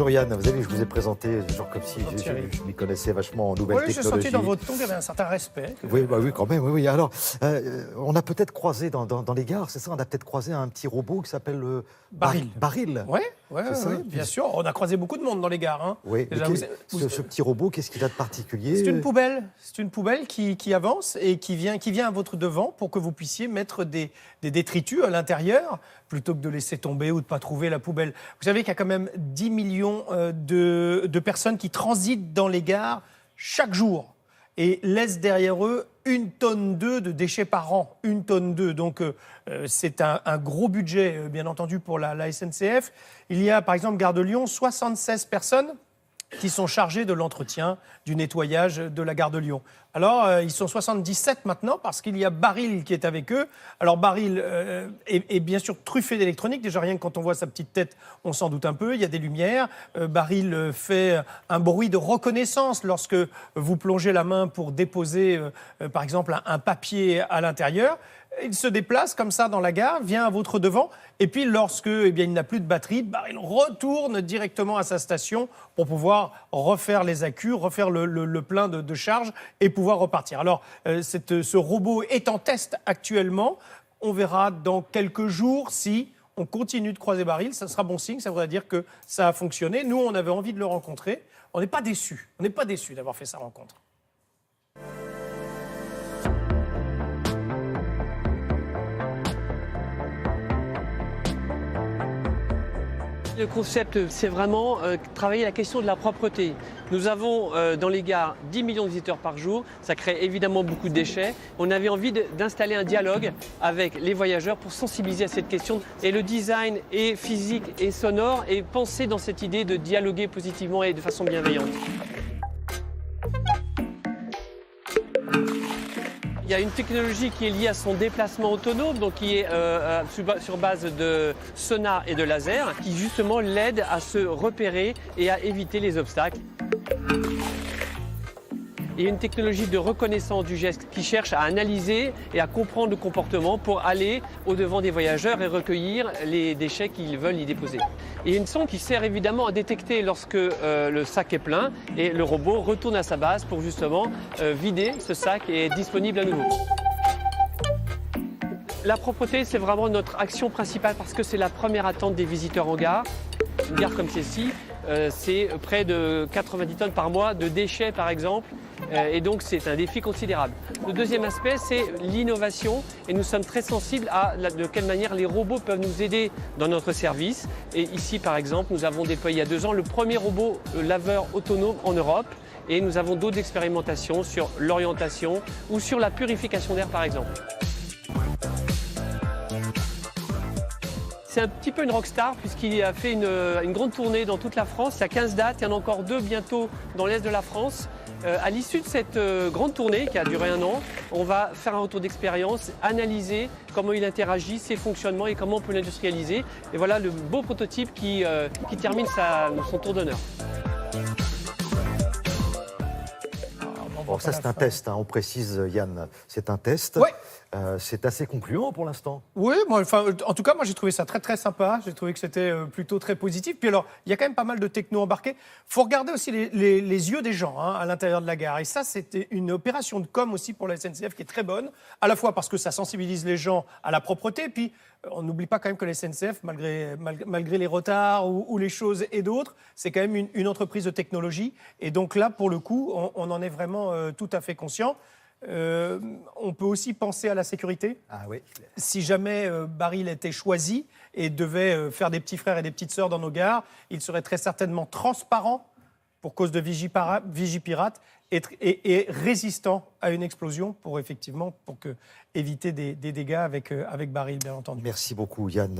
Bonjour Yann, vous avez vu, je vous ai présenté, genre comme si je m'y connaissais vachement en nouvelles technologies. Oui, j'ai senti dans votre ton qu'il y avait un certain respect. Oui, bah oui, quand même, oui. Alors, on a peut-être croisé dans les gares, c'est ça, on a peut-être croisé un petit robot qui s'appelle Baril. Baril. Oui, bien sûr. On a croisé beaucoup de monde dans les gares. Hein. Oui, déjà, ce petit robot, qu'est-ce qu'il a de particulier? C'est une poubelle. C'est une poubelle qui avance et qui vient à votre devant pour que vous puissiez mettre des détritus à l'intérieur plutôt que de laisser tomber ou de ne pas trouver la poubelle. Vous savez qu'il y a quand même 10 millions de personnes qui transitent dans les gares chaque jour et laissent derrière eux 1,2 tonne de déchets par an. 1,2 tonne. Donc, c'est un gros budget, bien entendu, pour la SNCF. Il y a, par exemple, Gare de Lyon, 76 personnes qui sont chargés de l'entretien, du nettoyage de la gare de Lyon. Alors, ils sont 77 maintenant parce qu'il y a Baril qui est avec eux. Alors, Baril est bien sûr truffé d'électronique. Déjà, rien que quand on voit sa petite tête, on s'en doute un peu. Il y a des lumières. Baril fait un bruit de reconnaissance lorsque vous plongez la main pour déposer, par exemple, un papier à l'intérieur. Il se déplace comme ça dans la gare, vient à votre devant, et puis lorsque il n'a plus de batterie, il retourne directement à sa station pour pouvoir refaire les accus, refaire le plein de charge et pouvoir repartir. Alors, ce robot est en test actuellement. On verra dans quelques jours si on continue de croiser Baril. Ça sera bon signe, ça voudrait dire que ça a fonctionné. Nous, on avait envie de le rencontrer. On n'est pas déçus. On n'est pas déçus d'avoir fait sa rencontre. Le concept, c'est vraiment travailler la question de la propreté. Nous avons dans les gares 10 millions de visiteurs par jour. Ça crée évidemment beaucoup de déchets. On avait envie d'installer un dialogue avec les voyageurs pour sensibiliser à cette question. Et le design est physique et sonore est pensé dans cette idée de dialoguer positivement et de façon bienveillante. Il y a une technologie qui est liée à son déplacement autonome, donc qui est sur base de sonar et de laser, qui justement l'aide à se repérer et à éviter les obstacles. Il y a une technologie de reconnaissance du geste qui cherche à analyser et à comprendre le comportement pour aller au-devant des voyageurs et recueillir les déchets qu'ils veulent y déposer. Il y a une sonde qui sert évidemment à détecter lorsque le sac est plein et le robot retourne à sa base pour justement vider ce sac et être disponible à nouveau. La propreté, c'est vraiment notre action principale parce que c'est la première attente des visiteurs en gare. Une gare comme celle-ci, c'est près de 90 tonnes par mois de déchets par exemple. Et donc c'est un défi considérable. Le deuxième aspect, c'est l'innovation et nous sommes très sensibles à de quelle manière les robots peuvent nous aider dans notre service. Et ici par exemple, nous avons déployé il y a 2 ans le premier robot laveur autonome en Europe et nous avons d'autres expérimentations sur l'orientation ou sur la purification d'air par exemple. C'est un petit peu une rockstar puisqu'il a fait une grande tournée dans toute la France. Il y a 15 dates, il y en a encore 2 bientôt dans l'est de la France. À l'issue de cette grande tournée qui a duré 1 an, on va faire un retour d'expérience, analyser comment il interagit, ses fonctionnements et comment on peut l'industrialiser. Et voilà le beau prototype qui termine son tour d'honneur. Bon, ça c'est un test, hein, on précise Yann, c'est un test. Ouais. C'est assez concluant pour l'instant. Oui, en tout cas, moi j'ai trouvé ça très très sympa. J'ai trouvé que c'était plutôt très positif. Puis alors, il y a quand même pas mal de techno embarqués. Il faut regarder aussi les yeux des gens à l'intérieur de la gare. Et ça, c'était une opération de com aussi pour la SNCF qui est très bonne. À la fois parce que ça sensibilise les gens à la propreté. Puis on n'oublie pas quand même que la SNCF, malgré les retards ou les choses et d'autres, c'est quand même une entreprise de technologie. Et donc là, pour le coup, on en est vraiment tout à fait conscient. On peut aussi penser à la sécurité. Ah oui. Si jamais Baril était choisi et devait faire des petits frères et des petites sœurs dans nos gares, il serait très certainement transparent pour cause de Vigipirate et résistant à une explosion pour éviter des dégâts avec Baril, bien entendu. Merci beaucoup Yann.